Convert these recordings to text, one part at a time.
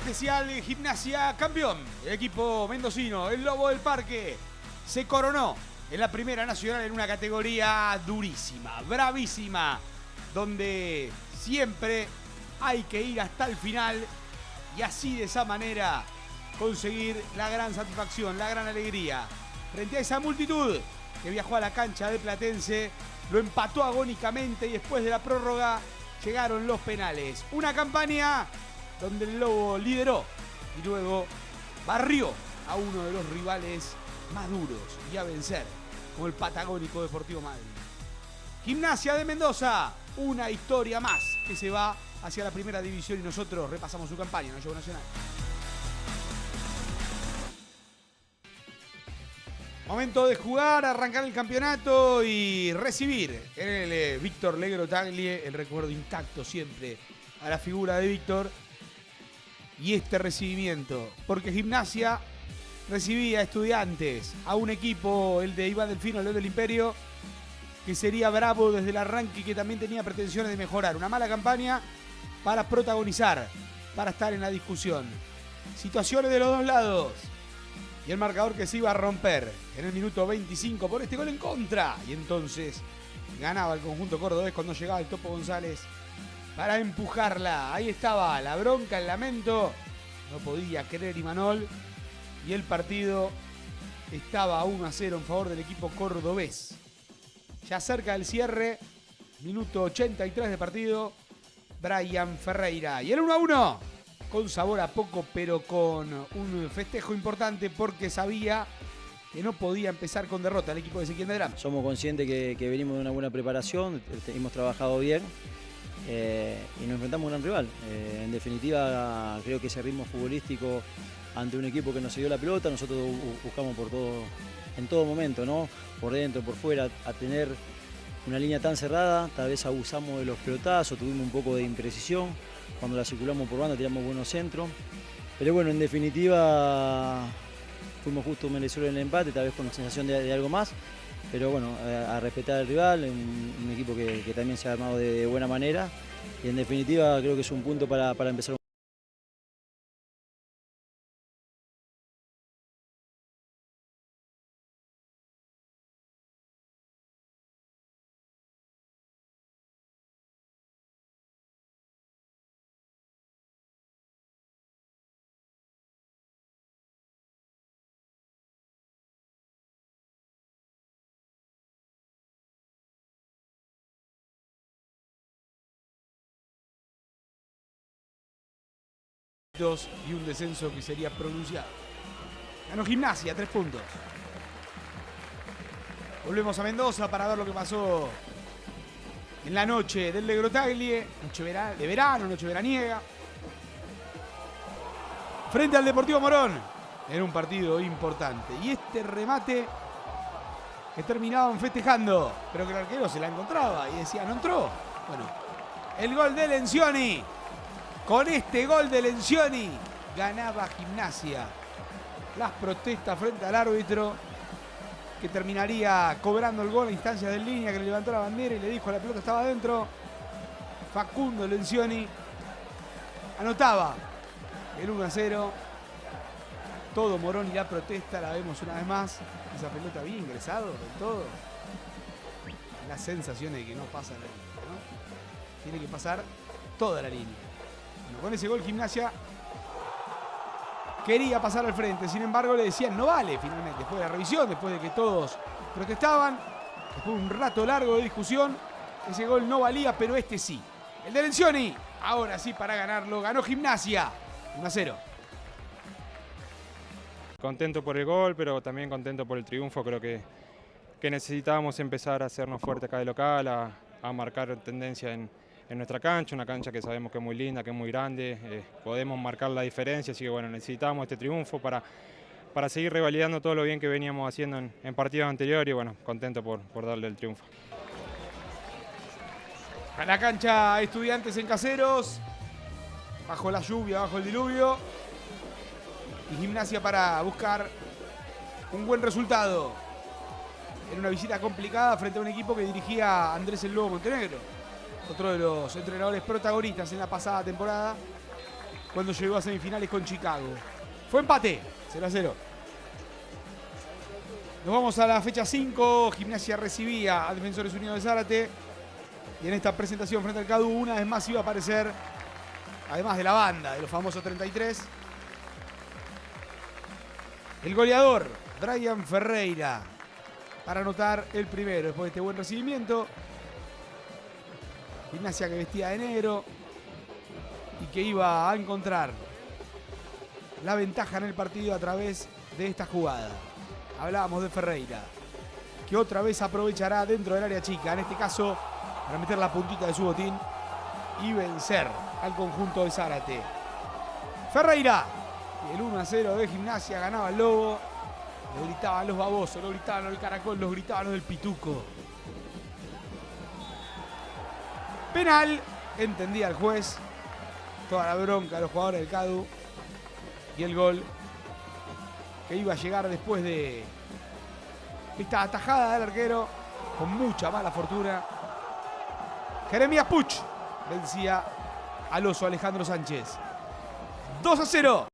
especial de Gimnasia campeón. El equipo mendocino, el Lobo del Parque, se coronó en la Primera Nacional en una categoría durísima, bravísima, donde siempre hay que ir hasta el final y así de esa manera conseguir la gran satisfacción, la gran alegría. Frente a esa multitud que viajó a la cancha de Platense, lo empató agónicamente y después de la prórroga llegaron los penales. Una campaña donde el Lobo lideró y luego barrió a uno de los rivales más duros y a vencer, como el Patagónico Deportivo Madrid. Gimnasia de Mendoza, una historia más que se va hacia la primera división y nosotros repasamos su campaña en el Juego Nacional. Momento de jugar, arrancar el campeonato y recibir en el Víctor Legrotaglie, el recuerdo intacto siempre a la figura de Víctor y este recibimiento, porque Gimnasia recibía a Estudiantes, a un equipo, el de Iván Delfino, el del Imperio, que sería bravo desde el arranque y que también tenía pretensiones de mejorar. Una mala campaña para protagonizar, para estar en la discusión. Situaciones de los dos lados. Y el marcador que se iba a romper en el minuto 25 por este gol en contra. Y entonces ganaba el conjunto cordobés cuando llegaba el Topo González para empujarla. Ahí estaba la bronca, el lamento. No podía creer Imanol. Y el partido estaba 1-0 en favor del equipo cordobés. Ya cerca del cierre, minuto 83 de partido, Brian Ferreira. Y el 1-1, con sabor a poco, pero con un festejo importante porque sabía que no podía empezar con derrota el equipo de Ezequiel Medrán. Somos conscientes que venimos de una buena preparación, hemos trabajado bien y nos enfrentamos a un gran rival. En definitiva, creo que ese ritmo futbolístico ante un equipo que nos dio la pelota, nosotros buscamos por todo, en todo momento, ¿no? Por dentro, por fuera, a tener una línea tan cerrada, tal vez abusamos de los pelotazos, tuvimos un poco de imprecisión, cuando la circulamos por banda tiramos buenos centros, pero bueno, en definitiva fuimos justo merecedores en el empate, tal vez con sensación de algo más, pero bueno, a respetar al rival, un equipo que también se ha armado de buena manera y en definitiva creo que es un punto para empezar. Y un descenso que sería pronunciado. Ganó Gimnasia, 3 puntos. Volvemos a Mendoza para ver lo que pasó en la noche del Legrotaglie, noche de verano, noche veraniega. Frente al Deportivo Morón, en un partido importante. Y este remate que terminaban festejando, pero que el arquero se la encontraba y decía, no entró. Bueno, el gol de Lencioni. Con este gol de Lencioni ganaba Gimnasia. Las protestas frente al árbitro que terminaría cobrando el gol a instancias de línea, que le levantó la bandera y le dijo la pelota estaba adentro. Facundo Lencioni anotaba el 1-0. Todo Morón y la protesta la vemos una vez más. Esa pelota había ingresado del todo. La sensación de que no pasa la línea, ¿no? Tiene que pasar toda la línea. Bueno, con ese gol Gimnasia quería pasar al frente, sin embargo le decían no vale finalmente, después de la revisión, después de que todos protestaban, después de un rato largo de discusión, ese gol no valía, pero este sí. El de Lencioni, ahora sí para ganarlo, ganó Gimnasia, 1-0. Contento por el gol, pero también contento por el triunfo, creo que necesitábamos empezar a hacernos fuerte acá de local, a marcar tendencia en nuestra cancha, una cancha que sabemos que es muy linda, que es muy grande, podemos marcar la diferencia, así que bueno, necesitábamos este triunfo para seguir revalidando todo lo bien que veníamos haciendo en partidos anteriores y bueno, contento por darle el triunfo. A la cancha Estudiantes en Caseros, bajo la lluvia, bajo el diluvio, y Gimnasia para buscar un buen resultado en una visita complicada frente a un equipo que dirigía Andrés el Lobo Montenegro, otro de los entrenadores protagonistas en la pasada temporada, cuando llegó a semifinales con Chicago. Fue empate, 0-0. Nos vamos a la fecha 5. Gimnasia recibía a Defensores Unidos de Zárate. Y en esta presentación frente al CADU, una vez más iba a aparecer, además de la banda, de los famosos 33, el goleador, Brian Ferreira, para anotar el primero después de este buen recibimiento. Gimnasia que vestía de negro y que iba a encontrar la ventaja en el partido a través de esta jugada. Hablábamos de Ferreira, que otra vez aprovechará dentro del área chica, en este caso para meter la puntita de su botín y vencer al conjunto de Zárate. Ferreira, y el 1-0 de Gimnasia, ganaba el Lobo. Lo gritaban los babosos, lo gritaban los del Caracol, lo gritaban los del Pituco. Penal, entendía el juez. Toda la bronca de los jugadores del CADU. Y el gol que iba a llegar después de esta atajada del arquero con mucha mala fortuna. Jeremías Puch vencía al oso Alejandro Sánchez. 2-0.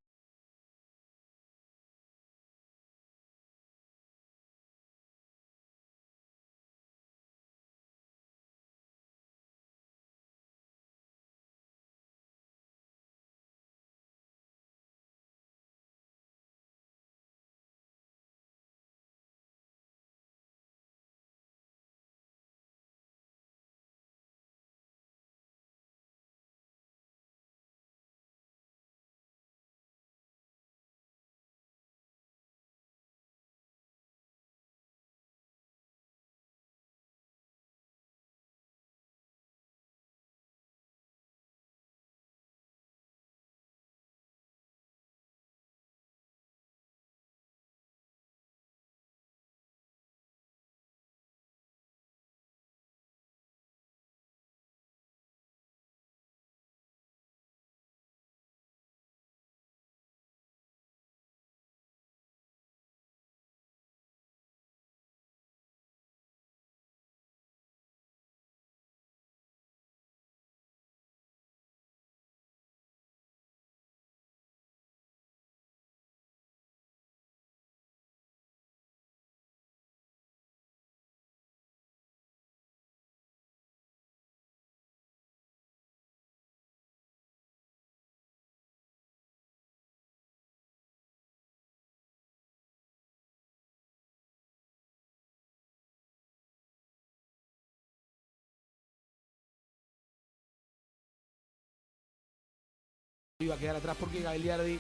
Iba a quedar atrás porque Gagliardi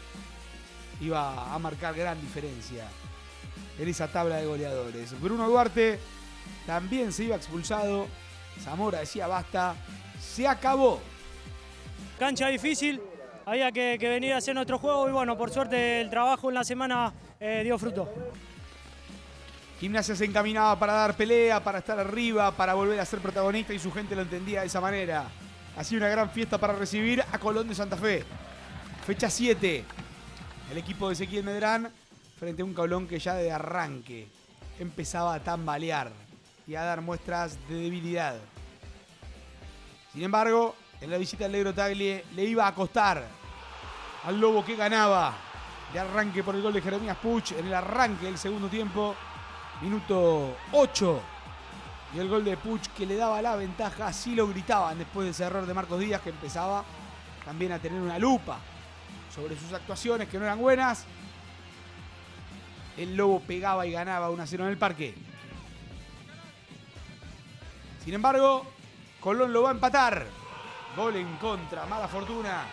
iba a marcar gran diferencia en esa tabla de goleadores. Bruno Duarte también se iba expulsado. Zamora decía basta, se acabó. Cancha difícil, había que venir a hacer nuestro juego y bueno, por suerte el trabajo en la semana dio fruto. Gimnasia se encaminaba para dar pelea, para estar arriba, para volver a ser protagonista y su gente lo entendía de esa manera. Hacía una gran fiesta para recibir a Colón de Santa Fe. Fecha 7. El equipo de Ezequiel Medrán frente a un Colón que ya de arranque empezaba a tambalear y a dar muestras de debilidad. Sin embargo, en la visita del Negro Tagle le iba a costar al Lobo que ganaba de arranque por el gol de Jeremías Puch en el arranque del segundo tiempo. Minuto 8. Y el gol de Puch que le daba la ventaja, así lo gritaban después de ese error de Marcos Díaz, que empezaba también a tener una lupa sobre sus actuaciones que no eran buenas. El Lobo pegaba y ganaba 1-0 en el Parque. Sin embargo, Colón lo va a empatar. Gol en contra, mala fortuna.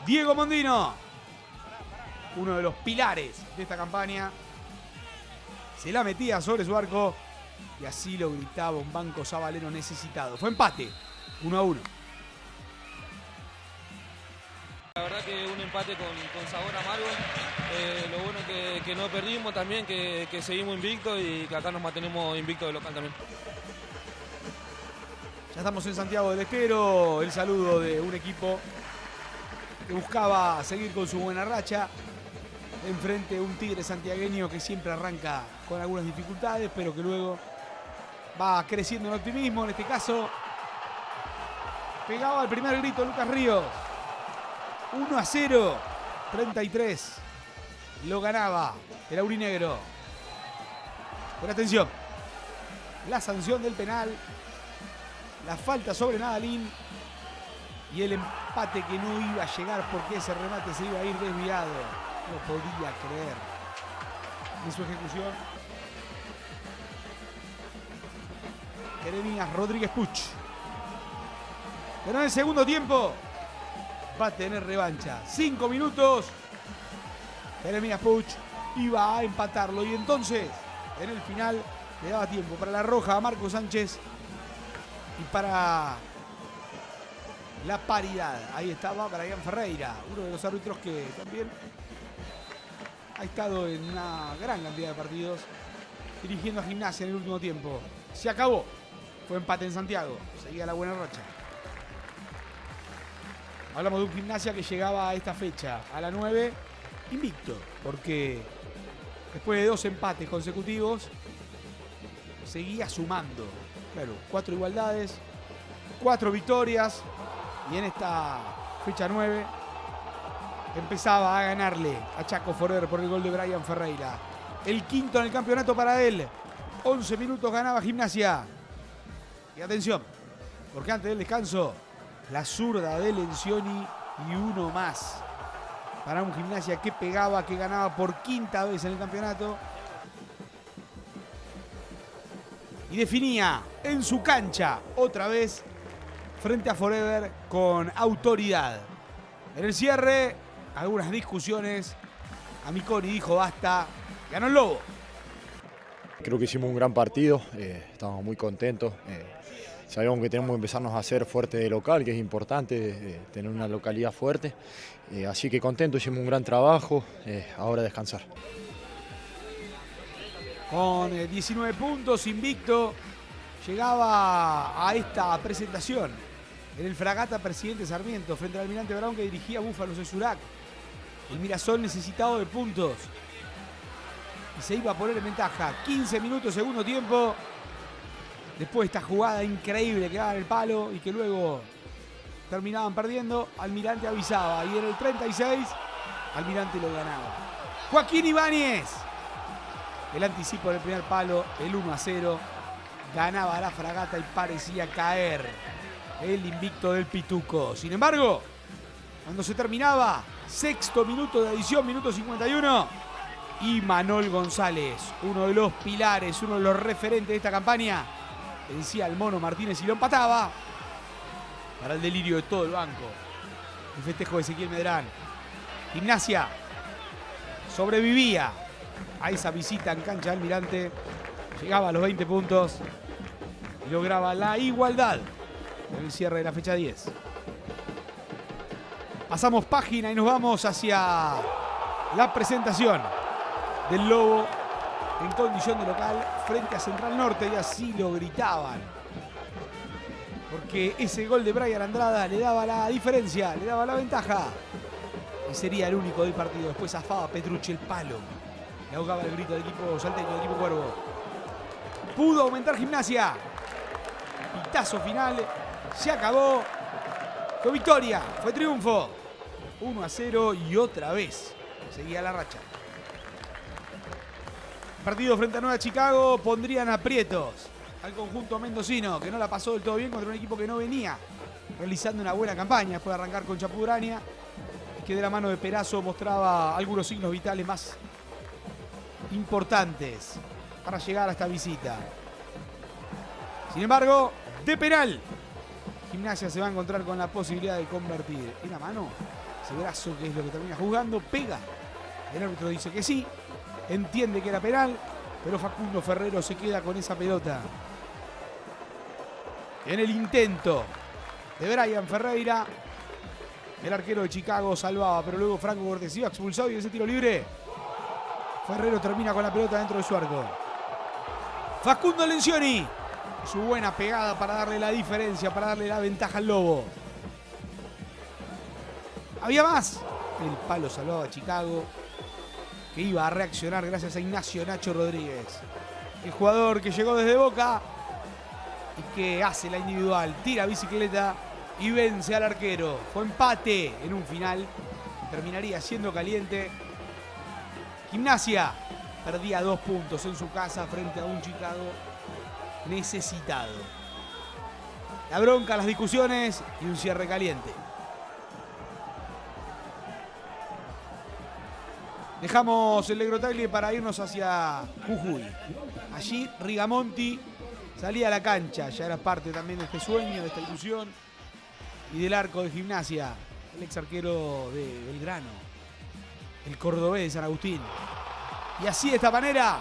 Diego Mondino, uno de los pilares de esta campaña, se la metía sobre su arco y así lo gritaba un Banco Sabalero necesitado. Fue empate, 1-1. La verdad que un empate con sabor amargo. Lo bueno es que no perdimos también, que seguimos invictos y que acá nos mantenemos invictos de local también. Ya estamos en Santiago del Estero. El saludo de un equipo que buscaba seguir con su buena racha. Enfrente un Tigre santiagueño que siempre arranca con algunas dificultades, pero que luego va creciendo en optimismo. En este caso, pegaba el primer grito Lucas Ríos. 1-0. 33. Lo ganaba el aurinegro. Pero atención. La sanción del penal. La falta sobre Nadalín. Y el empate que no iba a llegar porque ese remate se iba a ir desviado. No podía creer. En su ejecución. Jeremías Rodríguez Puch. Pero en el segundo tiempo va a tener revancha. 5 minutos. Jeremías Puch iba a empatarlo. Y entonces, en el final, le daba tiempo para la roja a Marco Sánchez. Y para la paridad. Ahí estaba Brian Ferreira, uno de los árbitros que también ha estado en una gran cantidad de partidos dirigiendo a Gimnasia en el último tiempo. Se acabó. Fue empate en Santiago. Seguía la buena racha. Hablamos de un Gimnasia que llegaba a esta fecha, a la 9, invicto. Porque después de 2 empates consecutivos, seguía sumando. Claro, 4 igualdades, 4 victorias. Y en esta fecha 9 empezaba a ganarle a Chaco Forer por el gol de Brian Ferreira. El quinto en el campeonato para él. 11 minutos ganaba Gimnasia. Y atención, porque antes del descanso, la zurda de Lencioni y uno más. Para un Gimnasia que pegaba, que ganaba por 5ª vez en el campeonato. Y definía en su cancha otra vez frente a Forever con autoridad. En el cierre, algunas discusiones. Amiconi dijo basta. Ganó el Lobo. Creo que hicimos un gran partido, estamos muy contentos. Sabemos que tenemos que empezarnos a hacer fuerte de local, que es importante tener una localidad fuerte. Así que contento, hicimos un gran trabajo, ahora descansar. Con 19 puntos, invicto, llegaba a esta presentación en el Fragata Presidente Sarmiento frente al Almirante Brown que dirigía Búfalos de Surak. El Mirasol necesitado de puntos y se iba a poner en ventaja. 15 minutos, segundo tiempo. Después de esta jugada increíble que daba en el palo y que luego terminaban perdiendo, Almirante avisaba y en el 36 Almirante lo ganaba. Joaquín Ibáñez. El anticipo del primer palo, el 1-0. Ganaba la Fragata y parecía caer el invicto del Pituco. Sin embargo, cuando se terminaba, sexto minuto de adición, minuto 51, y Manol González, uno de los pilares, uno de los referentes de esta campaña, vencía al Mono Martínez y lo empataba para el delirio de todo el banco. El festejo de Ezequiel Medrán. Gimnasia sobrevivía a esa visita en cancha de Almirante, llegaba a los 20 puntos y lograba la igualdad en el cierre de la fecha 10. Pasamos página y nos vamos hacia la presentación del Lobo en condición de local frente a Central Norte, y así lo gritaban. Porque ese gol de Brian Andrada le daba la diferencia, le daba la ventaja. Y sería el único del partido. Después zafaba Petrucci el palo. Le ahogaba el grito del equipo salteño, del equipo Cuervo. Pudo aumentar Gimnasia. Pitazo final. Se acabó. Fue victoria. Fue triunfo. 1-0 y otra vez seguía la racha. Partido frente a Nueva Chicago pondrían aprietos al conjunto mendocino, que no la pasó del todo bien contra un equipo que no venía realizando una buena campaña después de arrancar con Chapudurania, que de la mano de Perazo mostraba algunos signos vitales más importantes para llegar a esta visita. Sin embargo, de penal, Gimnasia se va a encontrar con la posibilidad de convertir. En la mano, ese brazo que es lo que termina jugando, pega. El árbitro dice que sí, entiende que era penal, pero Facundo Ferrero se queda con esa pelota. En el intento de Brian Ferreira, el arquero de Chicago salvaba, pero luego Franco Cortés iba expulsado y ese tiro libre, Ferrero termina con la pelota dentro de su arco. Facundo Lencioni, su buena pegada para darle la diferencia, para darle la ventaja al Lobo. Había más. El palo salvaba a Chicago, que iba a reaccionar gracias a Ignacio Nacho Rodríguez. El jugador que llegó desde Boca y que hace la individual, tira bicicleta y vence al arquero. Fue empate en un final terminaría siendo caliente. Gimnasia perdía 2 puntos en su casa frente a un Chicago necesitado. La bronca, las discusiones y un cierre caliente. Dejamos el Negro Tagle para irnos hacia Jujuy. Allí Rigamonti salía a la cancha, ya era parte también de este sueño, de esta ilusión y del arco de Gimnasia, el ex arquero de Belgrano, el cordobés de San Agustín. Y así de esta manera,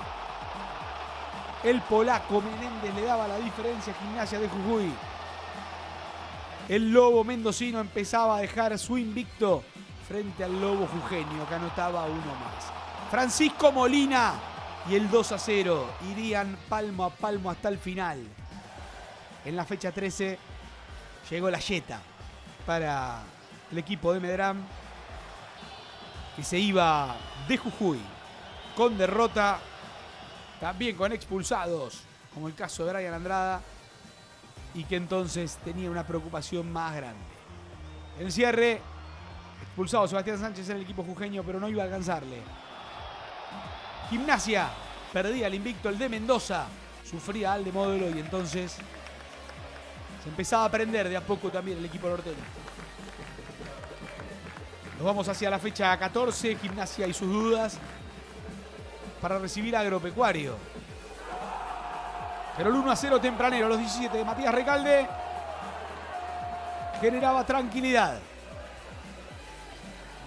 el polaco Menéndez le daba la diferencia a Gimnasia de Jujuy. El Lobo mendocino empezaba a dejar su invicto frente al Lobo jujeño, que anotaba uno más. Francisco Molina y el 2-0 irían palmo a palmo hasta el final. En la fecha 13 llegó la yeta para el equipo de Medrán, que se iba de Jujuy con derrota, también con expulsados, como el caso de Brian Andrada, y que entonces tenía una preocupación más grande. En el cierre, expulsado Sebastián Sánchez en el equipo jujeño, pero no iba a alcanzarle. Gimnasia perdía el invicto, el de Mendoza sufría al de Módulo, y entonces se empezaba a aprender de a poco también el equipo norteño. Nos vamos hacia la fecha 14, Gimnasia y sus dudas para recibir a Agropecuario. Pero el 1-0 tempranero a los 17 de Matías Recalde generaba tranquilidad.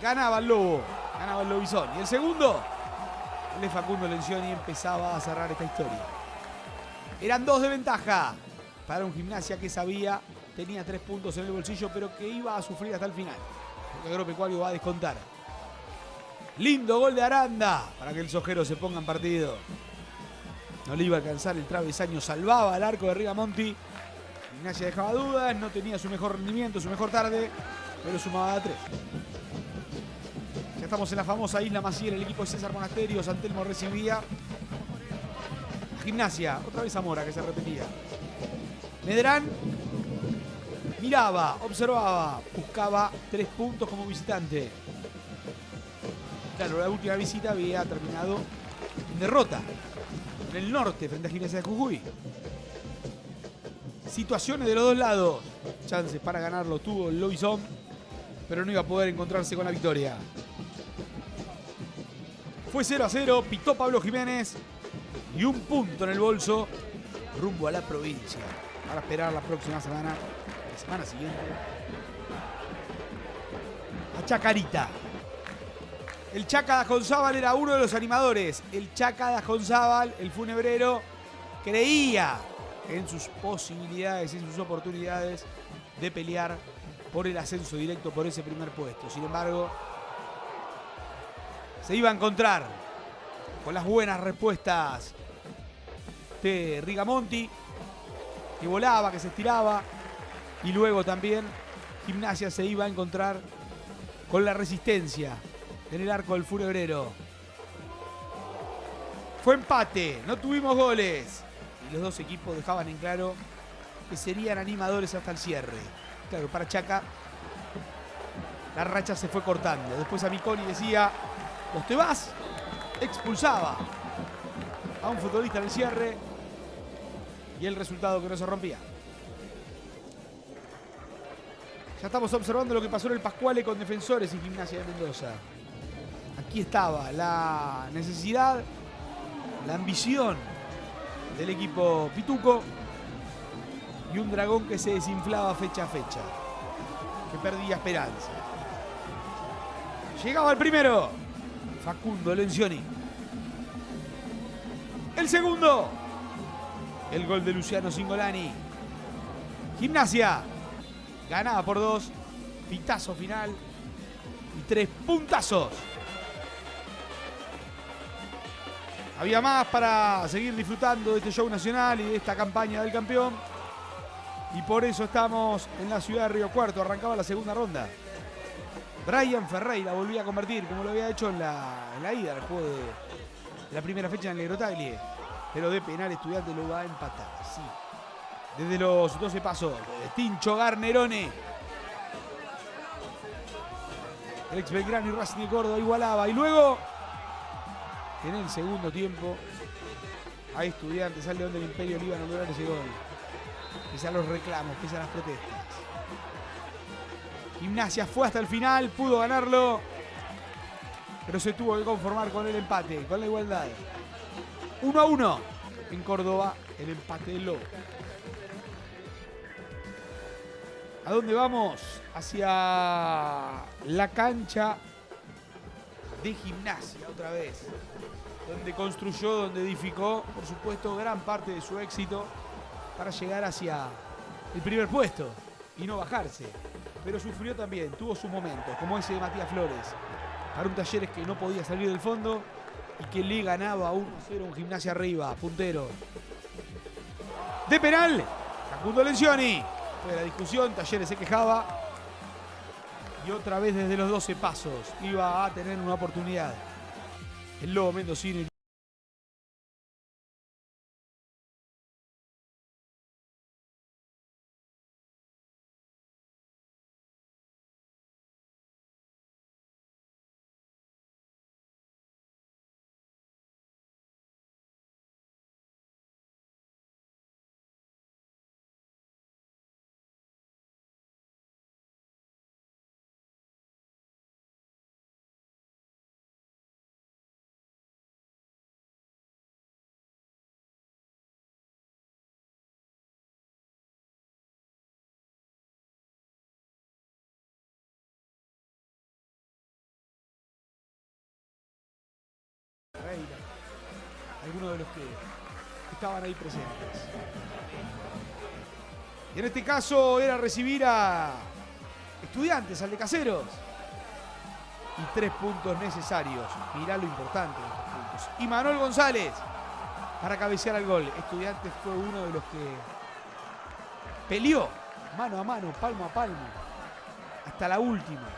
Ganaba el Lobo, ganaba el Lobizón. Y el segundo, el de Facundo Lencioni, empezaba a cerrar esta historia. Eran 2 de ventaja para un Gimnasia que sabía, tenía 3 puntos en el bolsillo, pero que iba a sufrir hasta el final, porque Agropecuario va a descontar. Lindo gol de Aranda para que el Sojero se ponga en partido. No le iba a alcanzar el travesaño, salvaba el arco de Rigamonti. Gimnasia dejaba dudas, no tenía su mejor rendimiento, su mejor tarde, pero sumaba a 3. Ya estamos en la famosa Isla Maciel, el equipo de César Monasterio. San Telmo recibía a Gimnasia, otra vez Zamora que se repetía. Medrán miraba, observaba, buscaba 3 puntos como visitante. Claro, la última visita había terminado en derrota en el norte frente a Gimnasia de Jujuy. Situaciones de los dos lados. Chances para ganarlo tuvo el Lobizón, pero no iba a poder encontrarse con la victoria. Fue 0-0, pitó Pablo Jiménez y 1 punto en el bolso rumbo a la provincia para esperar la próxima semana, la semana siguiente, a Chacarita. El Chaca Dajonzábal era uno de los animadores. El Chaca Dajonzábal, el funebrero, creía en sus posibilidades, en sus oportunidades de pelear por el ascenso directo, por ese primer puesto. Sin embargo, se iba a encontrar con las buenas respuestas de Rigamonti, que volaba, que se estiraba, y luego también Gimnasia se iba a encontrar con la resistencia en el arco del funebrero. Fue empate, no tuvimos goles. Y los dos equipos dejaban en claro que serían animadores hasta el cierre. Claro, para Chaca la racha se fue cortando. Después Amiconi decía, ¿vos te vas? Expulsaba a un futbolista en el cierre. Y el resultado que no se rompía. Ya estamos observando lo que pasó en el Pascuale con Defensores y Gimnasia de Mendoza. Aquí estaba la necesidad, la ambición del equipo pituco y un Dragón que se desinflaba fecha a fecha, que perdía esperanza. Llegaba el primero, Facundo Lencioni. El segundo, el gol de Luciano Cingolani. Gimnasia ganaba por 2, pitazo final y 3 puntazos. Había más para seguir disfrutando de este show nacional y de esta campaña del campeón. Y por eso estamos en la ciudad de Río Cuarto. Arrancaba la segunda ronda. Brian Ferreira volvía a convertir, como lo había hecho en la ida del juego de la primera fecha en el Negro Tagle. Pero de penal Estudiante lo va a empatar. Sí. Desde los 12 pasos. Tincho Garnerone. El ex Belgrano y Racing de Córdoba igualaba. Y luego, en el segundo tiempo, a Estudiantes, al León del Imperio, le iban a lograr ese gol. Pese a los reclamos, pese a las protestas. Gimnasia fue hasta el final, pudo ganarlo, pero se tuvo que conformar con el empate, con la igualdad. 1-1 en Córdoba, el empate del Lobo. ¿A dónde vamos? Hacia la cancha de Gimnasia otra vez, donde construyó, donde edificó, por supuesto, gran parte de su éxito para llegar hacia el primer puesto y no bajarse. Pero sufrió también, tuvo sus momentos, como ese de Matías Flores, para un Talleres que no podía salir del fondo y que le ganaba 1-0 un Gimnasia arriba, puntero. De penal, Facundo Lencioni. Fue la discusión, Talleres se quejaba y otra vez desde los 12 pasos iba a tener una oportunidad. El Lobo mendocino. Algunos de los que estaban ahí presentes. Y en este caso era recibir a Estudiantes, al de Caseros. Y 3 puntos necesarios. Mirá lo importante de estos puntos. Y Manuel González para cabecear al gol. Estudiantes fue uno de los que peleó mano a mano, palmo a palmo, hasta la última.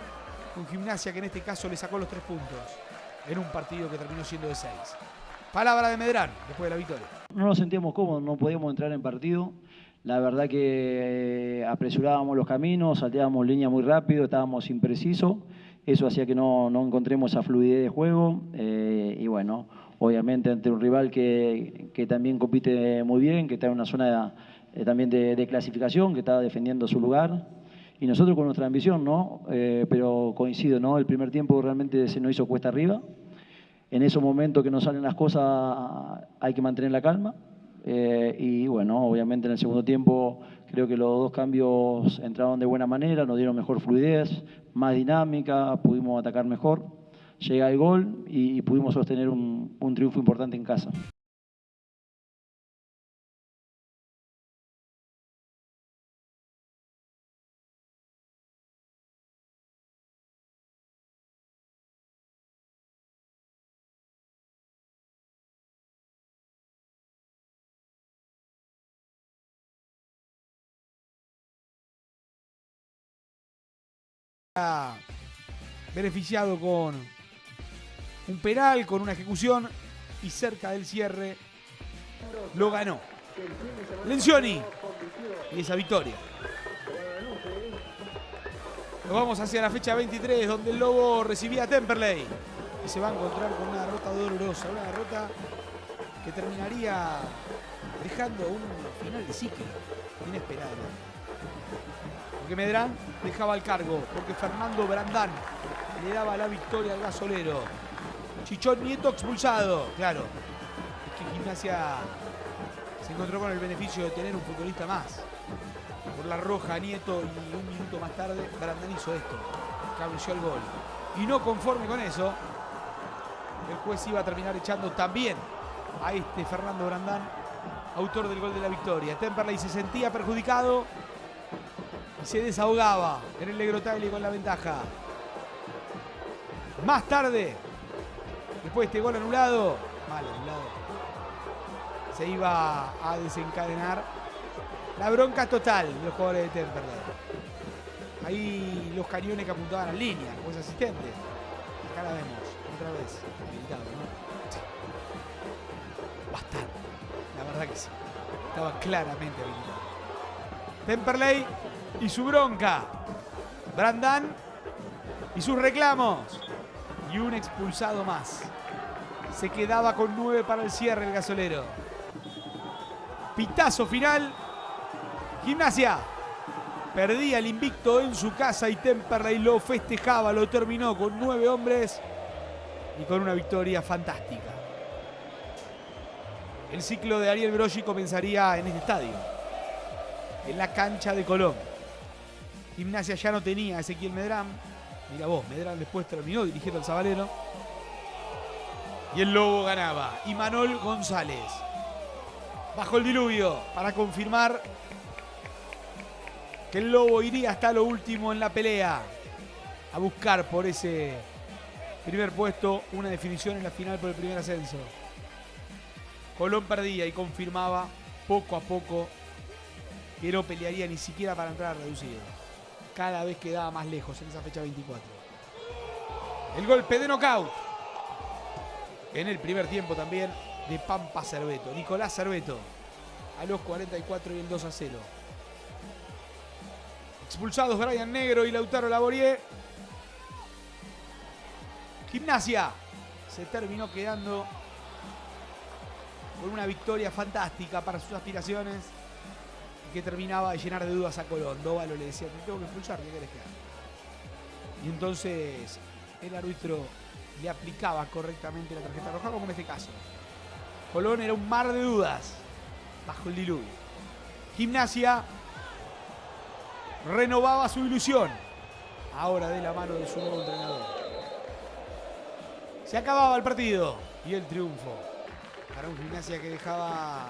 Con Gimnasia, que en este caso le sacó los 3 puntos en un partido que terminó siendo de 6. Palabra de Medrán después de la victoria. No nos sentíamos cómodos, no podíamos entrar en partido. La verdad que apresurábamos los caminos, salteábamos línea muy rápido, estábamos imprecisos. Eso hacía que no encontremos esa fluidez de juego. Y bueno, obviamente ante un rival que también compite muy bien, que está en una zona también de clasificación, que está defendiendo su lugar. Y nosotros con nuestra ambición, ¿no? Pero coincido, ¿no? El primer tiempo realmente se nos hizo cuesta arriba. En esos momentos que no salen las cosas hay que mantener la calma. Y bueno, obviamente en el segundo tiempo creo que los 2 cambios entraron de buena manera, nos dieron mejor fluidez, más dinámica, pudimos atacar mejor. Llega el gol y pudimos sostener un triunfo importante en casa. Beneficiado con un penal, con una ejecución y cerca del cierre lo ganó Lencioni y esa victoria. Nos vamos hacia la fecha 23, donde el Lobo recibía a Temperley y se va a encontrar con una derrota dolorosa, una derrota que terminaría dejando un final de ciclo inesperado. Porque Medrán dejaba el cargo, porque Fernando Brandán le daba la victoria al gasolero. Chichón Nieto expulsado, claro. Es que Gimnasia se encontró con el beneficio de tener un futbolista más. Por la roja, Nieto, y un minuto más tarde Brandán hizo esto, cabeceó el gol. Y no conforme con eso, el juez iba a terminar echando también a este Fernando Brandán, autor del gol de la victoria. Temperley se sentía perjudicado y se desahogaba en el Negro Tagle con la ventaja. Más tarde, después de este gol anulado, mal anulado, se iba a desencadenar la bronca total de los jugadores de Temperley. Ahí los cañones que apuntaban a línea, como es asistente. Acá la vemos, otra vez, habilitado, ¿no? Bastante, la verdad que sí. Estaba claramente habilitado. Temperley y su bronca. Brandán y sus reclamos. Y un expulsado más. Se quedaba con 9 para el cierre el gasolero. Pitazo final. Gimnasia perdía el invicto en su casa y Temperley lo festejaba, lo terminó con 9 hombres y con una victoria fantástica. El ciclo de Ariel Broggi comenzaría en este estadio, en la cancha de Colón. Gimnasia ya no tenía a Ezequiel Medrán. Mira vos, Medrán después terminó dirigiendo al Sabalero. Y el Lobo ganaba. Y Manol González bajo el diluvio para confirmar que el Lobo iría hasta lo último en la pelea a buscar por ese primer puesto una definición en la final por el primer ascenso. Colón perdía y confirmaba poco a poco que no pelearía ni siquiera para entrar reducido. Cada vez quedaba más lejos en esa fecha 24. El golpe de nocaut en el primer tiempo también de Pampa Cerveto. Nicolás Cerveto a los 44 y el 2-0. Expulsados Brian Negro y Lautaro Laborier. Gimnasia se terminó quedando con una victoria fantástica para sus aspiraciones y que terminaba de llenar de dudas a Colón. Dóvalo le decía, te tengo que expulsar, ¿qué querés que haga? Y entonces el árbitro le aplicaba correctamente la tarjeta roja, como en este caso. Colón era un mar de dudas bajo el diluvio. Gimnasia renovaba su ilusión, ahora de la mano de su nuevo entrenador. Se acababa el partido y el triunfo para un Gimnasia que dejaba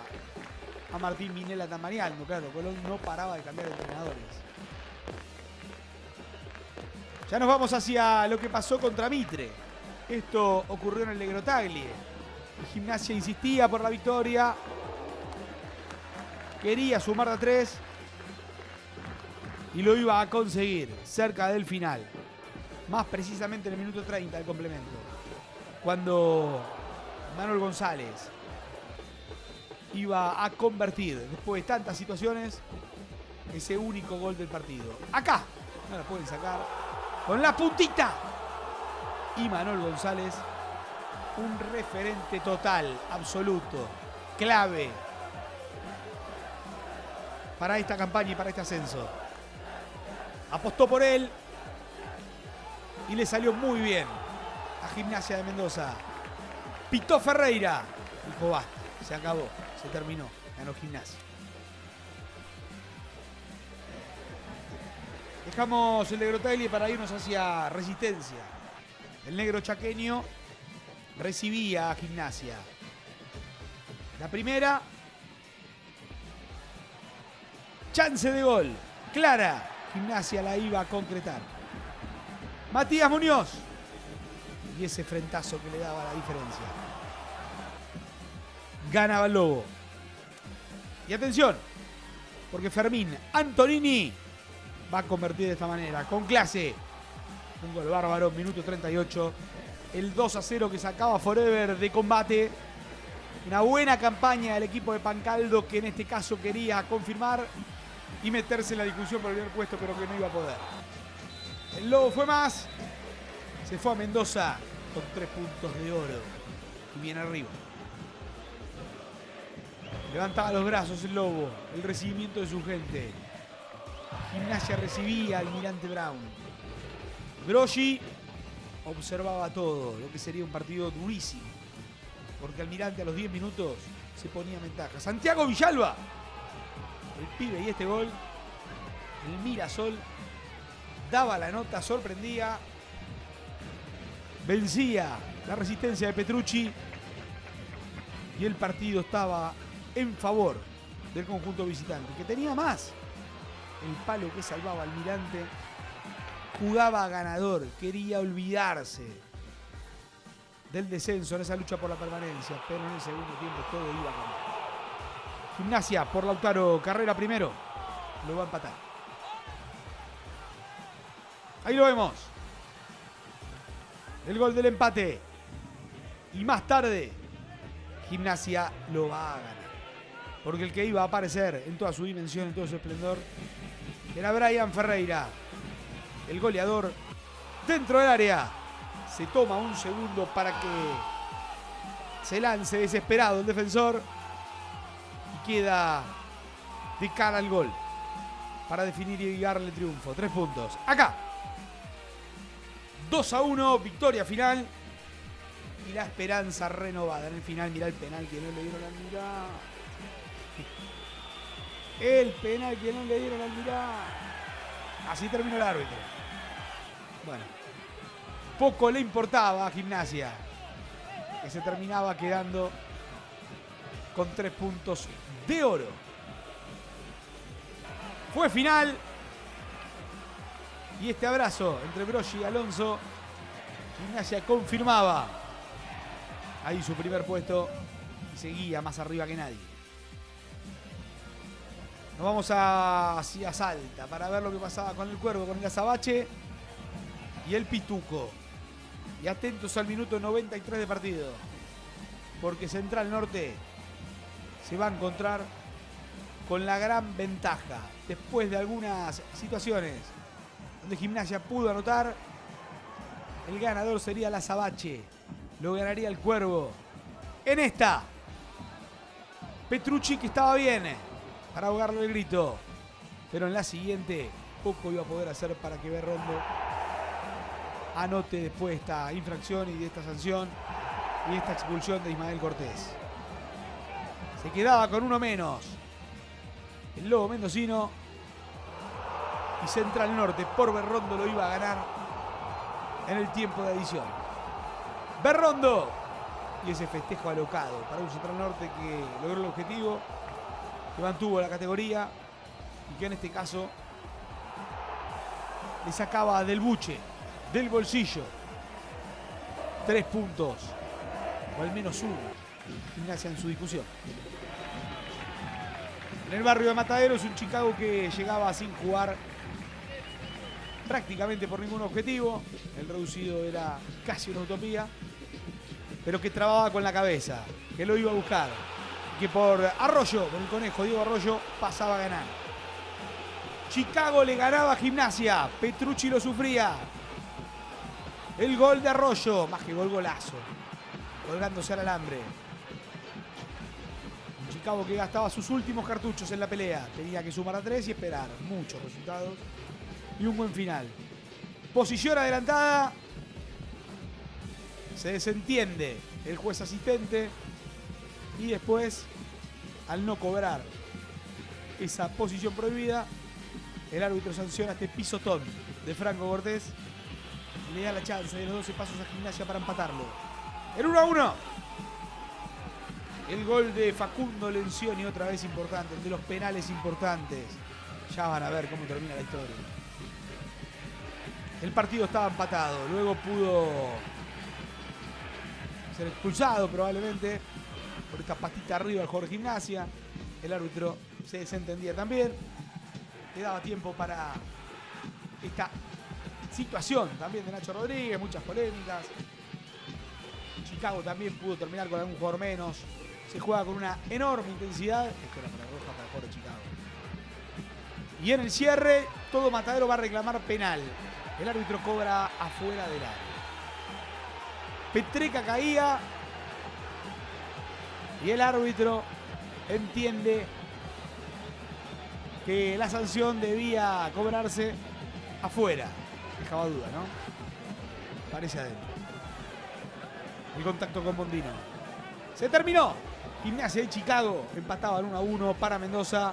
a Martín Minella tambaleando. Claro, Colón no paraba de cambiar de entrenadores. Ya nos vamos hacia lo que pasó contra Mitre. Esto ocurrió en el de Grottaglie. El Gimnasia insistía por la victoria. Quería sumar de 3. Y lo iba a conseguir cerca del final. Más precisamente en el minuto 30 del complemento. Cuando Manuel González iba a convertir, después de tantas situaciones, ese único gol del partido. Acá, no la pueden sacar, con la puntita. Y Manuel González, un referente total, absoluto, clave para esta campaña y para este ascenso. Apostó por él y le salió muy bien a Gimnasia de Mendoza. Pitó Ferreira. Dijo basta, se acabó, se terminó, ganó Gimnasia. Dejamos el de Grottaglie para irnos hacia Resistencia. El negro chaqueño recibía a Gimnasia. La primera, chance de gol, clara. Gimnasia la iba a concretar. Matías Muñoz. Y ese frentazo que le daba la diferencia. Ganaba el Lobo. Y atención, porque Fermín Antonini va a convertir de esta manera, con clase. Un gol bárbaro, minuto 38. El 2-0 que sacaba Forever de combate. Una buena campaña del equipo de Pancaldo, que en este caso quería confirmar y meterse en la discusión por el primer puesto, pero que no iba a poder. El Lobo fue más. Se fue a Mendoza con 3 puntos de oro. Y bien arriba. Levantaba los brazos el Lobo. El recibimiento de su gente. Gimnasia recibía al Almirante Brown. Broggi observaba todo. Lo que sería un partido durísimo. Porque Almirante a los 10 minutos se ponía en ventaja. Santiago Villalba. El pibe y este gol. El Mirasol. Daba la nota, sorprendía. Vencía la resistencia de Petrucci. Y el partido estaba en favor del conjunto visitante, que tenía más. El palo que salvaba Almirante. Jugaba ganador. Quería olvidarse del descenso en esa lucha por la permanencia. Pero en el segundo tiempo todo iba a cambiar. Gimnasia por Lautaro Carrera primero. Lo va a empatar. Ahí lo vemos. El gol del empate. Y más tarde, Gimnasia lo va a ganar. Porque el que iba a aparecer en toda su dimensión, en todo su esplendor, era Brian Ferreira. El goleador dentro del área. Se toma un segundo para que se lance desesperado el defensor. Y queda de cara al gol para definir y darle triunfo. 3 puntos. Acá. 2-1, victoria final. Y la esperanza renovada. En el final, mirá el penal que no le dieron al Mirá. El penal que no le dieron al Mirá. Así terminó el árbitro. Bueno. Poco le importaba a Gimnasia, que se terminaba quedando con 3 puntos de oro. Fue final. Y este abrazo entre Broggi y Alonso, Gimnasia confirmaba ahí su primer puesto y seguía más arriba que nadie. Nos vamos hacia Salta para ver lo que pasaba con el Cuervo, con el Azabache y el Pituco. Y atentos al minuto 93 de partido, porque Central Norte se va a encontrar con la gran ventaja después de algunas situaciones donde Gimnasia pudo anotar. El ganador sería el Azabache, lo ganaría el Cuervo. En esta, Petrucci, que estaba bien para ahogarle el grito, pero en la siguiente poco iba a poder hacer para que Berrondo anote después de esta infracción y de esta sanción y de esta expulsión de Ismael Cortés. Se quedaba con uno menos el Lobo mendocino, y Central Norte por Berrondo lo iba a ganar en el tiempo de adición. Berrondo, y ese festejo alocado para un Central Norte que logró el objetivo, que mantuvo la categoría y que en este caso le sacaba del buche, del bolsillo, 3 puntos, o al menos uno, Gimnasia en su discusión. En el barrio de Mataderos, un Chicago que llegaba sin jugar prácticamente por ningún objetivo. El reducido era casi una utopía, pero que trababa con la cabeza, que lo iba a buscar, que por Arroyo, con el conejo Diego Arroyo, pasaba a ganar. Chicago le ganaba a Gimnasia, Petrucci lo sufría. El gol de Arroyo, más que gol, golazo, colgándose al alambre. Un Chicago que gastaba sus últimos cartuchos en la pelea, tenía que sumar a 3 y esperar muchos resultados y un buen final. Posición adelantada, se desentiende el juez asistente y después, al no cobrar esa posición prohibida, el árbitro sanciona este pisotón de Franco Cortés y le da la chance de los 12 pasos a Gimnasia para empatarlo. El 1-1. El gol de Facundo Lencioni, otra vez importante, el de los penales importantes. Ya van a ver cómo termina la historia. El partido estaba empatado, luego pudo ser expulsado probablemente por esta patita arriba del jugador de Gimnasia. El árbitro se desentendía también. Le daba tiempo para esta situación también de Nacho Rodríguez, muchas polémicas. Chicago también pudo terminar con algún jugador menos. Se juega con una enorme intensidad. Esto era para roja para el jugador de Chicago. Y en el cierre, todo Matadero va a reclamar penal. El árbitro cobra afuera del área. Petreca caía y el árbitro entiende que la sanción debía cobrarse afuera. Dejaba duda, ¿no? Parece adentro. El contacto con Bondino. Se terminó. Gimnasia de Chicago empataban 1-1 para Mendoza.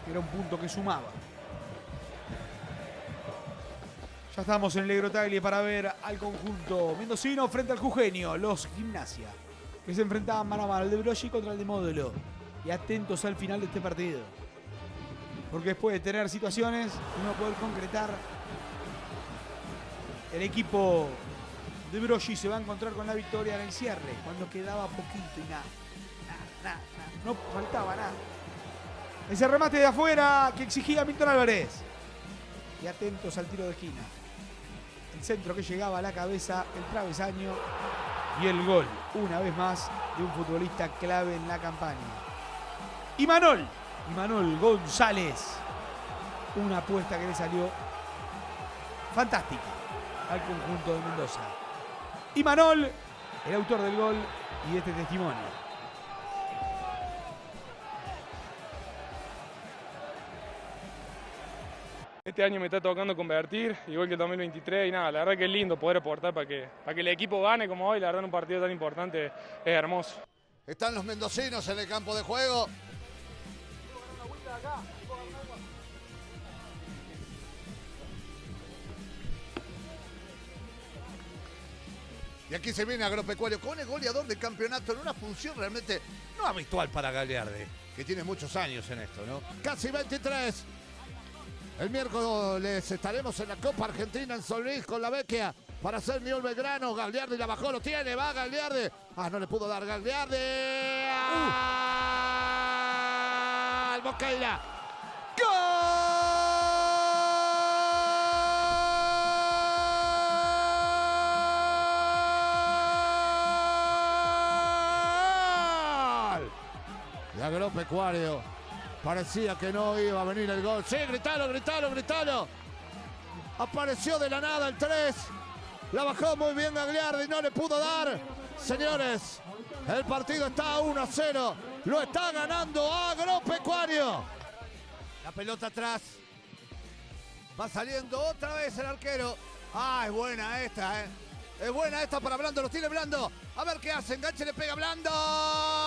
Era un punto que sumaba. Ya estamos en el Legrotaglie para ver al conjunto mendocino frente al jujeño, los Gimnasia, que se enfrentaban mano a mano, el de Broggi contra el de Módulo. Y atentos al final de este partido, porque después de tener situaciones y no poder concretar, el equipo de Broggi se va a encontrar con la victoria en el cierre, cuando quedaba poquito y nada, no faltaba nada. Ese remate de afuera que exigía Milton Álvarez. Y atentos al tiro de esquina. El centro que llegaba a la cabeza, el travesaño y el gol, una vez más, de un futbolista clave en la campaña. Imanol González. Una apuesta que le salió fantástica. al conjunto de Mendoza. Y Manol, el autor del gol y de este testimonio. Este año me está tocando convertir, igual que el 2023, y nada, la verdad que es lindo poder aportar para que el equipo gane como hoy. La verdad en un partido tan importante es hermoso. Están los mendocinos en el campo de juego. Y aquí se viene Agropecuario con el goleador del campeonato en una función realmente no habitual para Gagliardi, que tiene muchos años en esto, ¿no? Casi 23. El miércoles estaremos en la Copa Argentina en San Luis con la Vecchia para hacer Newell's Belgrano. Gagliardi la bajó, lo tiene, va Gagliardi. Ah, no le pudo dar Gagliardi. ¡Al Boqueira! ¡Gol! De Agropecuario. Parecía que no iba a venir el gol. Sí, gritalo, gritalo, gritalo. Apareció de la nada el 3. La bajó muy bien Gagliardi, no le pudo dar. Señores, el partido está 1-0. Lo está ganando Agropecuario. La pelota atrás. Va saliendo otra vez el arquero. Ah, es buena esta, Es buena esta para Blando, lo tiene Blando. A ver qué hace, enganche, le pega Blando.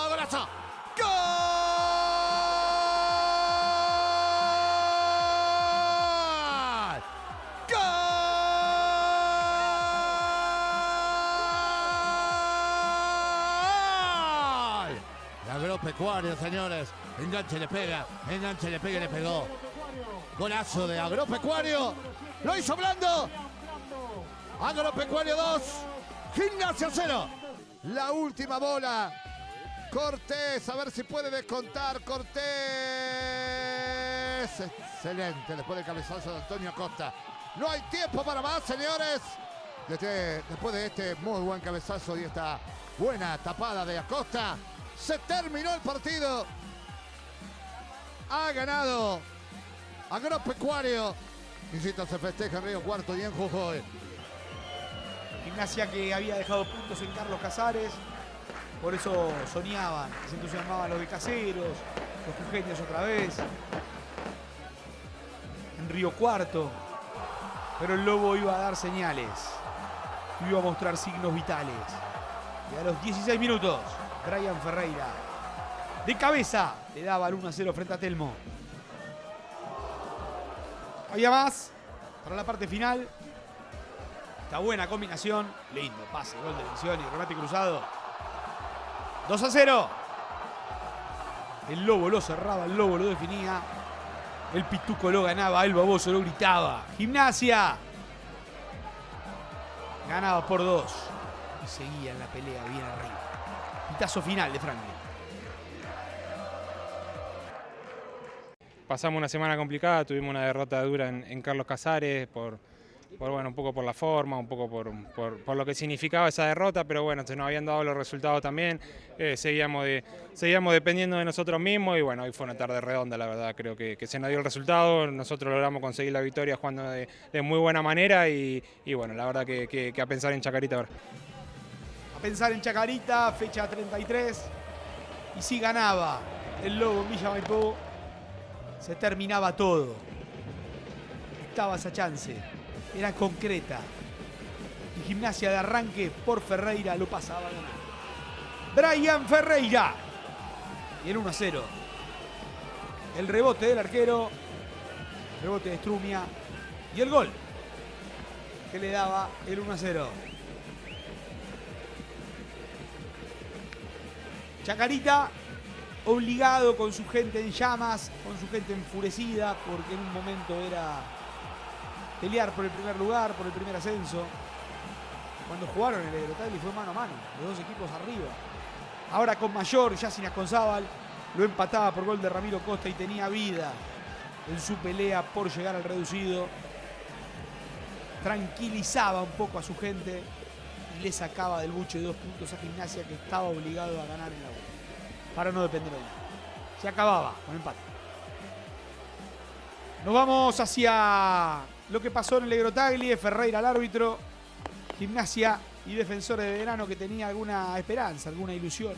¡Golazo! ¡Gol! Agropecuario, señores. Enganche, le pega y le pegó. Golazo de Agropecuario. Lo hizo Blando. Agropecuario 2. Gimnasia 0. La última bola. Cortés, a ver si puede descontar. Cortés. Excelente, después del cabezazo de Antonio Acosta. No hay tiempo para más, señores. Después de este muy buen cabezazo y esta buena tapada de Acosta, se terminó el partido. Ha ganado Agropecuario. Insisto, se festeja en Río Cuarto y en Jujuy. Gimnasia que había dejado puntos en Carlos Casares. Por eso soñaban, se entusiasmaban los de Caseros, los jujeños otra vez. En Río Cuarto. Pero el Lobo iba a dar señales. Iba a mostrar signos vitales. Y a los 16 minutos, Brian Ferreira, de cabeza, le daba el 1-0 frente a Telmo. Había más para la parte final. Esta buena combinación. Lindo pase, gol de elección y remate cruzado. 2-0. El Lobo lo cerraba, el Lobo lo definía. El Pituco lo ganaba, el Baboso lo gritaba. Gimnasia ganaba por 2. Y seguía en la pelea bien arriba. Pitazo final de Franklin. Pasamos una semana complicada, tuvimos una derrota dura en Carlos Casares bueno, un poco por la forma, un poco por lo que significaba esa derrota, pero bueno, se nos habían dado los resultados también, seguíamos dependiendo de nosotros mismos y bueno, hoy fue una tarde redonda, la verdad, creo que se nos dio el resultado, nosotros logramos conseguir la victoria jugando de muy buena manera y bueno, la verdad que a pensar en Chacarita ahora. A pensar en Chacarita, fecha 33, y si ganaba el Lobo en Villa Maipú, se terminaba todo. Estaba esa chance. Era concreta. Y Gimnasia de arranque por Ferreira lo pasaba a ganar. Brian Ferreira. Y el 1-0. El rebote del arquero. Rebote de Strumia. Y el gol que le daba el 1-0. Chacarita obligado con su gente en llamas, con su gente enfurecida, porque en un momento era pelear por el primer lugar, por el primer ascenso. Cuando jugaron el Agropecuario fue mano a mano, los dos equipos arriba. Ahora con mayor, ya sin Asconzábal, lo empataba por gol de Ramiro Costa y tenía vida en su pelea por llegar al reducido. Tranquilizaba un poco a su gente y le sacaba del buche 2 puntos a Gimnasia, que estaba obligado a ganar en la vuelta para no depender de nada. Se acababa con empate. Nos vamos hacia lo que pasó en el Legrotaglie. Ferreira al árbitro. Gimnasia y Defensor de Belgrano, que tenía alguna esperanza, alguna ilusión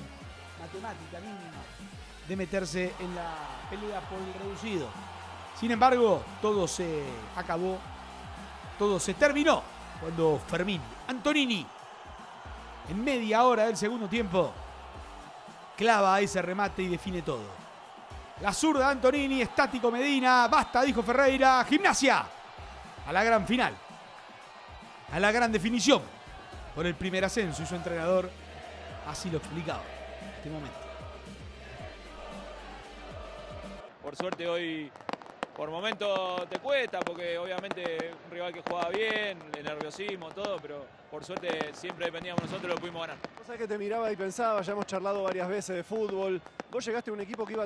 matemática mínima de meterse en la pelea por el reducido. Sin embargo, todo se acabó, todo se terminó cuando Fermín Antonini, en media hora del segundo tiempo, clava ese remate y define todo. La zurda Antonini, estático Medina, basta, dijo Ferreira. Gimnasia a la gran final, a la gran definición por el primer ascenso, y su entrenador así lo explicaba en este momento. Por suerte hoy, por momentos te cuesta, porque obviamente un rival que jugaba bien, el nerviosismo, todo, pero por suerte siempre dependíamos nosotros, lo pudimos ganar. O sea que te miraba y pensaba, ya hemos charlado varias veces de fútbol. Vos llegaste a un equipo que iba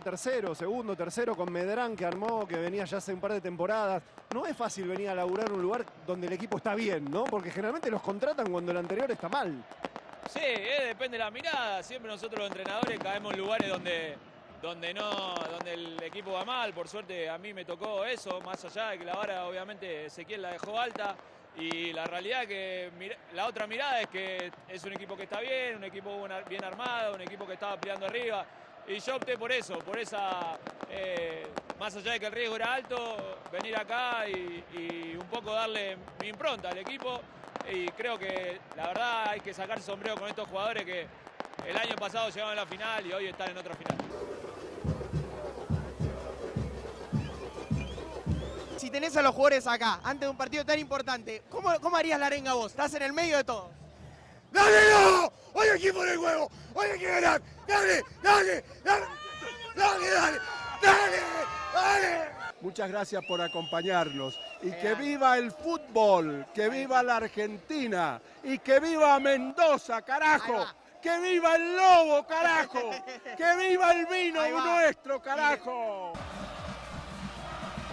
segundo, tercero, con Medrán, que armó, que venía ya hace un par de temporadas. No es fácil venir a laburar en un lugar donde el equipo está bien, ¿no? Porque generalmente los contratan cuando el anterior está mal. Sí, depende de la mirada. Siempre nosotros los entrenadores caemos en lugares donde el equipo va mal. Por suerte a mí me tocó eso, más allá de que la vara obviamente Ezequiel la dejó alta. Y la realidad es que la otra mirada es que es un equipo que está bien, un equipo bien armado, un equipo que estaba peleando arriba. Y yo opté por eso, por esa, más allá de que el riesgo era alto, venir acá y un poco darle mi impronta al equipo. Y creo que la verdad hay que sacar sombrero con estos jugadores que el año pasado llegaron a la final y hoy están en otra final. Si tenés a los jugadores acá, antes de un partido tan importante, ¿cómo harías la arenga vos? Estás en el medio de todo. ¡Dale, no! ¡Hoy aquí por el huevo! ¡Hoy hay que ganar! ¡Dale, dale, dale! ¡Dale, dale, dale, dale! Muchas gracias por acompañarnos. Y que viva el fútbol, que viva la Argentina y que viva Mendoza, carajo. ¡Que viva el lobo, carajo! ¡Que viva el vino nuestro, carajo!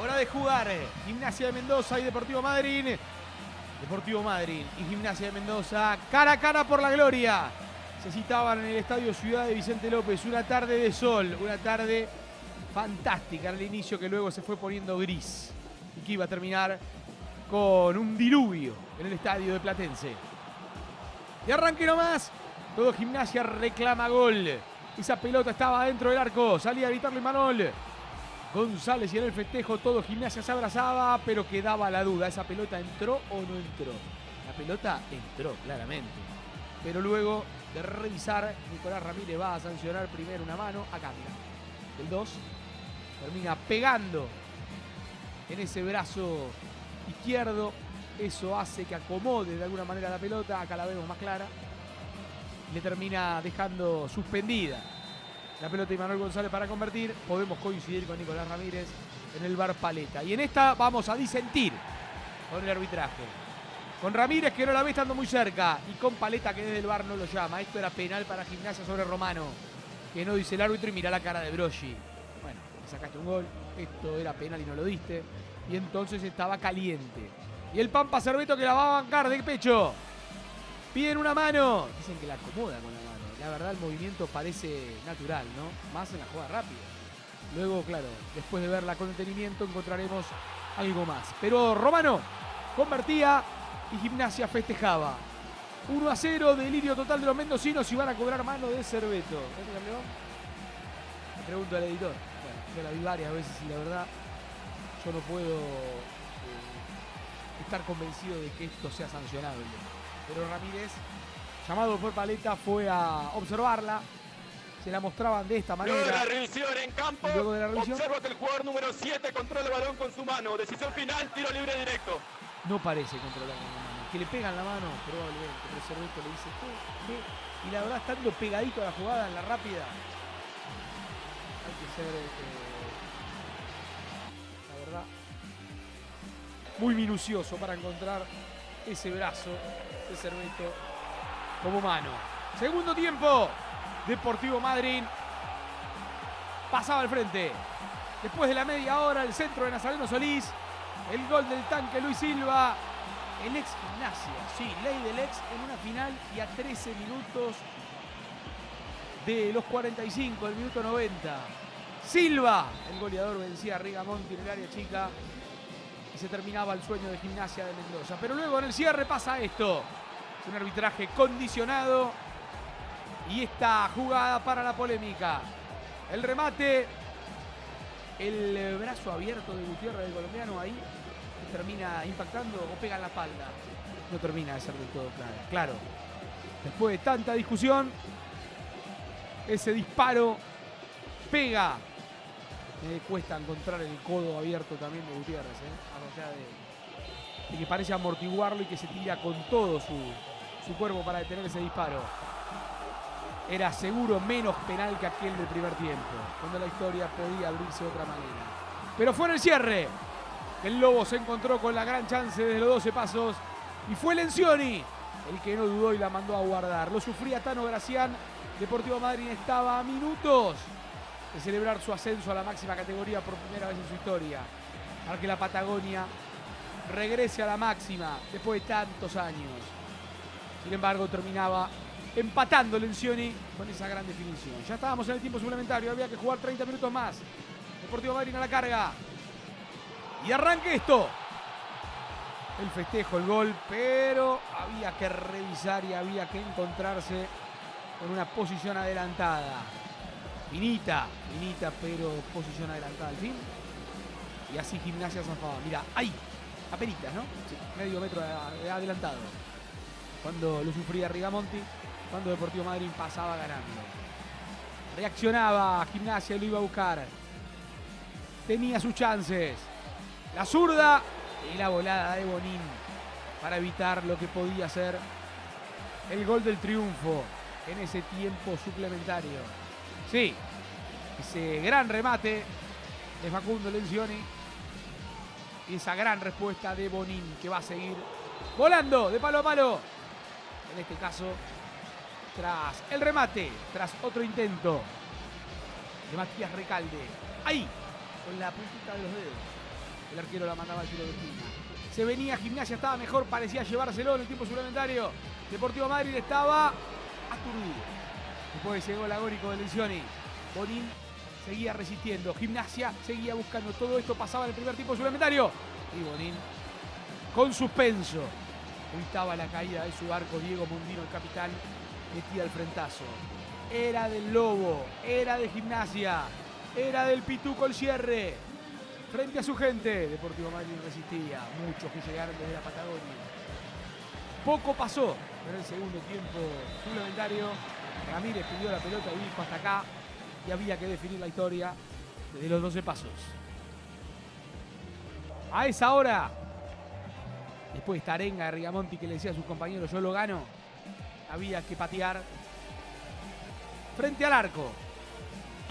Hora de jugar. Gimnasia de Mendoza y Deportivo Madryn. Deportivo Madryn y Gimnasia de Mendoza cara a cara por la gloria. Se citaban en el Estadio Ciudad de Vicente López. Una tarde de sol, una tarde fantástica al inicio, que luego se fue poniendo gris y que iba a terminar con un diluvio en el estadio de Platense. Y arranque nomás. Todo Gimnasia reclama gol. Esa pelota estaba dentro del arco. Salía a gritarle Manol González y en el festejo todo Gimnasia se abrazaba, pero quedaba la duda. ¿Esa pelota entró o no entró? La pelota entró, claramente. Pero luego de revisar, Nicolás Ramírez va a sancionar primero una mano a Camila. El 2 termina pegando en ese brazo izquierdo. Eso hace que acomode de alguna manera la pelota. Acá la vemos más clara. Le termina dejando suspendida la pelota de Manuel González para convertir. Podemos coincidir con Nicolás Ramírez en el VAR Paleta. Y en esta vamos a disentir con el arbitraje. Con Ramírez, que no la ve estando muy cerca, y con Paleta, que desde el VAR no lo llama. Esto era penal para Gimnasia sobre Romano, que no dice el árbitro, y mira la cara de Broggi. Bueno, le sacaste un gol, esto era penal y no lo diste. Y entonces estaba caliente. Y el Pampa Cerveto, que la va a bancar de pecho. Piden una mano. Dicen que la acomoda con la mano. La verdad, el movimiento parece natural, ¿no? Más en la jugada rápida. Luego, claro, después de verla con detenimiento, encontraremos algo más. Pero Romano convertía y Gimnasia festejaba. 1-0, delirio total de los mendocinos, y van a cobrar mano de Cerveto. Le pregunto al editor. Bueno, yo la vi varias veces y la verdad, yo no puedo estar convencido de que esto sea sancionable. Pero Ramírez, llamado por Paleta, fue a observarla. Se la mostraban de esta manera. Luego de la revisión en campo, luego de la revisión, observa que el jugador número 7 controla el balón con su mano. Decisión final, tiro libre directo. No parece controlar con la mano. Que le pegan la mano, probablemente. Pero Cerveto le dice, ¿qué? Y la verdad, estando pegadito a la jugada en la rápida, hay que ser, la verdad, muy minucioso para encontrar ese brazo de Cerveto como mano. Segundo tiempo. Deportivo Madryn pasaba al frente. Después de la media hora, el centro de Nazareno Solís. El gol del tanque Luis Silva. El ex Gimnasia. Sí, ley del ex en una final y a 13 minutos de los 45, el minuto 90. Silva, el goleador, vencía a Rigamonti en el área chica. Y se terminaba el sueño de Gimnasia de Mendoza. Pero luego en el cierre pasa esto. Un arbitraje condicionado. Y esta jugada para la polémica. El remate. El brazo abierto de Gutiérrez, del colombiano, ahí termina impactando o pega en la espalda. No termina de ser del todo claro. Después de tanta discusión, ese disparo pega. Me cuesta encontrar el codo abierto también de Gutiérrez, más allá de que parece amortiguarlo y que se tira con todo su cuerpo para detener ese disparo. Era seguro menos penal que aquel del primer tiempo, cuando la historia podía abrirse de otra manera. Pero fue en el cierre que el Lobo se encontró con la gran chance desde los 12 pasos y fue Lencioni el que no dudó y la mandó a guardar. Lo sufría Tano Gracián. Deportivo Madryn estaba a minutos de celebrar su ascenso a la máxima categoría por primera vez en su historia, para que la Patagonia regrese a la máxima después de tantos años. Sin embargo, terminaba empatando Lencioni con esa gran definición. Ya estábamos en el tiempo suplementario, había que jugar 30 minutos más. Deportivo Madryn a la carga. Y arranque esto. El festejo, el gol, pero había que revisar y había que encontrarse con una posición adelantada. Finita, pero posición adelantada al fin. Y así Gimnasia zafaba. Mirá, ahí, apenitas, ¿no? Sí, medio metro adelantado. Cuando lo sufría Rigamonti, cuando Deportivo Madryn pasaba ganando. Reaccionaba Gimnasia y lo iba a buscar. Tenía sus chances. La zurda y la volada de Bonín para evitar lo que podía ser el gol del triunfo en ese tiempo suplementario. Sí, ese gran remate de Facundo Lencioni y esa gran respuesta de Bonín, que va a seguir volando de palo a palo. En este caso, tras el remate, tras otro intento de Matías Recalde. Ahí, con la puntita de los dedos. El arquero la mandaba al tiro de esquina. Se venía Gimnasia, estaba mejor, parecía llevárselo en el tiempo suplementario. Deportivo Madryn estaba aturdido. Después de ese gol agónico de Lencioni, Bonín seguía resistiendo. Gimnasia seguía buscando. Todo esto pasaba en el primer tiempo suplementario. Y Bonín, con suspenso, evitaba la caída de su arco. Diego Mundino, el capitán, metía el frentazo. Era del Lobo, era de Gimnasia, era del Pituco el cierre. Frente a su gente, Deportivo Madryn resistía. Muchos que llegaron desde la Patagonia. Poco pasó en el segundo tiempo suplementario. Ramírez pidió la pelota y dijo hasta acá. Y había que definir la historia desde los 12 pasos. A esa hora, después de esta arenga de Rigamonti que le decía a sus compañeros, yo lo gano, había que patear frente al arco,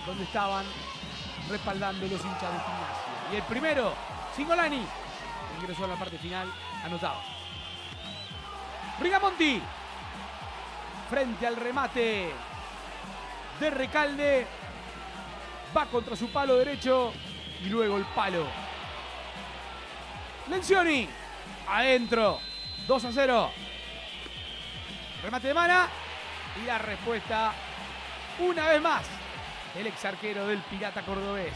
donde estaban respaldando los hinchas de Gimnasia. Y el primero, Cingolani, ingresó a la parte final, anotaba. Rigamonti, frente al remate de Recalde, va contra su palo derecho y luego el palo. Lencioni, adentro, 2-0. Remate de Mana y la respuesta, una vez más, el ex arquero del Pirata cordobés,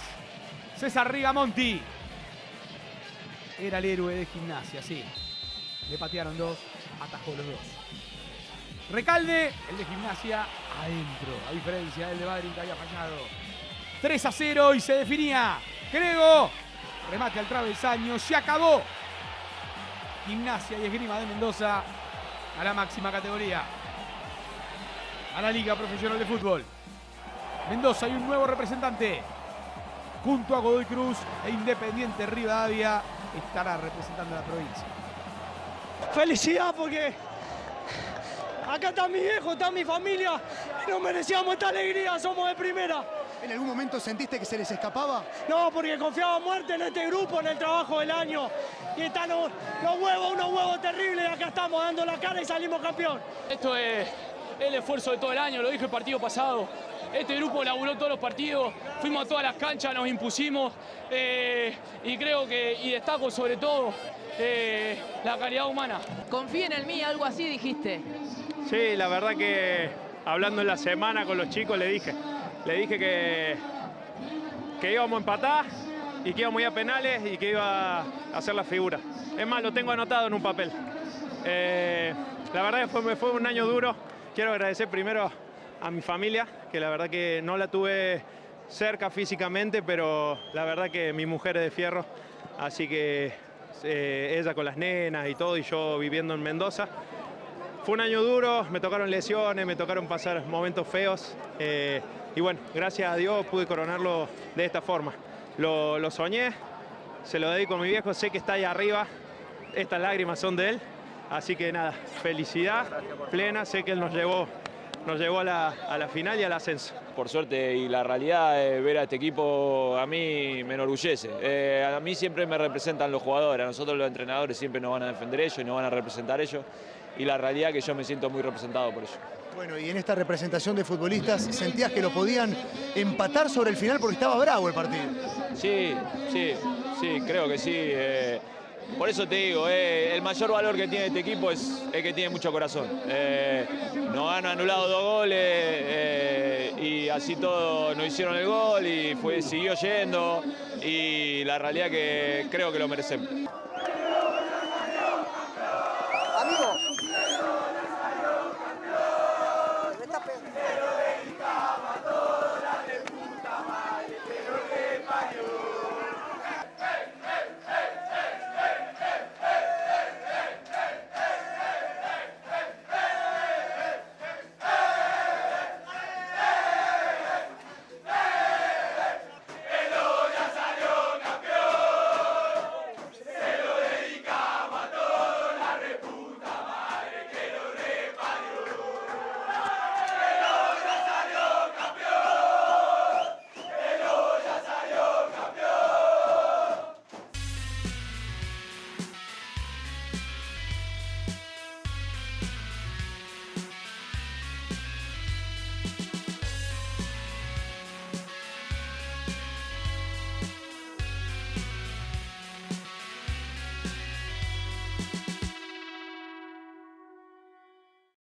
César Rigamonti. Era el héroe de Gimnasia, sí. Le patearon dos, atajó los dos. Recalde, el de Gimnasia, adentro, a diferencia del de Madryn que había fallado. 3-0 y se definía. Grego, remate al travesaño, se acabó. Gimnasia y Esgrima de Mendoza a la máxima categoría, a la Liga Profesional de Fútbol. Mendoza hay un nuevo representante. Junto a Godoy Cruz e Independiente Rivadavia estará representando a la provincia. Felicidad porque acá está mi viejo, está mi familia y nos merecíamos esta alegría, somos de primera. ¿En algún momento sentiste que se les escapaba? No, porque confiaba a muerte en este grupo, en el trabajo del año. Y están unos huevos terribles y acá estamos dando la cara y salimos campeón. Esto es el esfuerzo de todo el año, lo dije el partido pasado. Este grupo laburó todos los partidos, fuimos a todas las canchas, nos impusimos y creo que, y destaco sobre todo, la calidad humana. Confíen en mí, algo así dijiste. Sí, la verdad que hablando en la semana con los chicos le dije que íbamos a empatar y que íbamos a ir a penales y que iba a hacer la figura. Es más, lo tengo anotado en un papel. La verdad que fue un año duro. Quiero agradecer primero a mi familia, que la verdad que no la tuve cerca físicamente, pero la verdad que mi mujer es de fierro, así que ella con las nenas y todo, y yo viviendo en Mendoza. Fue un año duro, me tocaron lesiones, me tocaron pasar momentos feos, y bueno, gracias a Dios pude coronarlo de esta forma. Lo soñé, se lo dedico a mi viejo, sé que está ahí arriba, estas lágrimas son de él, así que nada, felicidad plena, sé que él nos llevó a la final y al ascenso. Por suerte y la realidad, ver a este equipo a mí me enorgullece. A mí siempre me representan los jugadores, a nosotros los entrenadores siempre nos van a defender ellos y nos van a representar ellos. Y la realidad es que yo me siento muy representado por ellos. Bueno, y en esta representación de futbolistas, ¿sentías que lo podían empatar sobre el final porque estaba bravo el partido? Sí, creo que sí. Por eso te digo, el mayor valor que tiene este equipo es que tiene mucho corazón. Nos han anulado 2 goles y así todo nos hicieron el gol y siguió yendo, y la realidad que creo que lo merecemos.